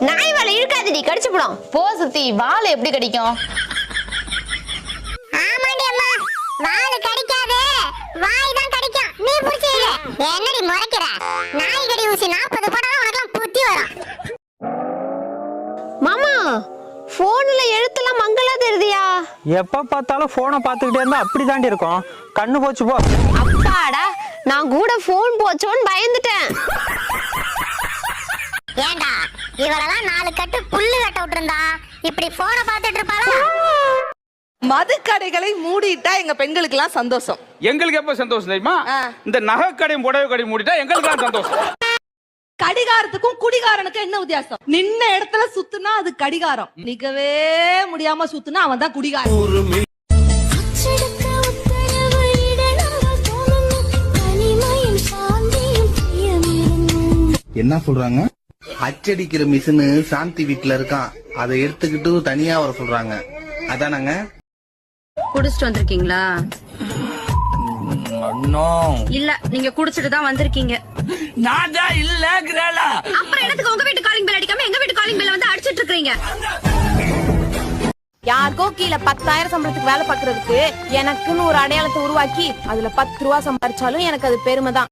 நாய் வாழை இழுக்காதடி, கடிச்சு போடும். போ சுத்தி, வாழை எப்படி கடிக்கும்? ஆமாடி அம்மா, வால் கடிக்காது, வாய் தான் கடிக்கும். நீ புடிச்சிரு. என்னடி முறைக்கிற? நாய் கடி ஊசி 40 போடாம உனக்கு புத்தி வரும். மாமா, போன்ல எழுத்தெல்லாம் மங்களா தெரியுதியா? எப்ப பார்த்தாலும் போனை பார்த்துக்கிட்டே இருந்தா அப்படிதாண்டி இருக்கும். கண்ணு போச்சு போ. அப்பாடா, நான் கூட போன் போச்சோன்னு பயந்துட்டேன். ஏண்டா இவளெல்லாம் 4 கட்டு புல்லு கட்ட விட்டுருந்தா இப்படி போனை பார்த்துட்டு இருப்பாளா? மதுக்கடைகளை மூடிட்டா எங்க பெண்களுக்கு எல்லாம் சந்தோஷம். எங்களுக்கு எப்ப சந்தோஷம் தெரியுமா? இந்த நகை கடையும் புடவை கடையும் மூடிட்டா எங்களுக்கு எல்லாம் சந்தோஷம். கடிகாரத்துக்கும் குடிகாரனுக்கும் என்ன வித்தியாசம்? நின்ன இடத்துல சுத்துனா அது கடிகாரம், நிக்கவே முடியாம சுத்துனா அவன் தான் குடிகாரன். என்ன சொல்றாங்க? அச்சடிக்கிற மிஷினு சாந்தி வீட்டுல இருக்கான், அதை எடுத்துக்கிட்டு தனியா வர சொல்றாங்க. அதானாங்க? குடிச்சிட்டு வந்திருக்கீங்களா? இல்ல, நீங்க குடிச்சிட்டு தான் வந்திருக்கீங்க. அப்புறம் என்னத்துக்கு உங்க வீட்டு காலிங் பெல் அடிக்காம எங்க வீட்டு காலிங் பெல் வந்து அடிச்சிட்டு இருக்கீங்க? யாருக்கோ கீழே 10,000 சம்பளத்துக்கு வேலை பாக்குறதுக்கு எனக்குன்னு ஒரு அடையாளத்தை உருவாக்கி அதுல 10 ரூபா சம்பாரிச்சாலும் எனக்கு அது பெருமை தான்.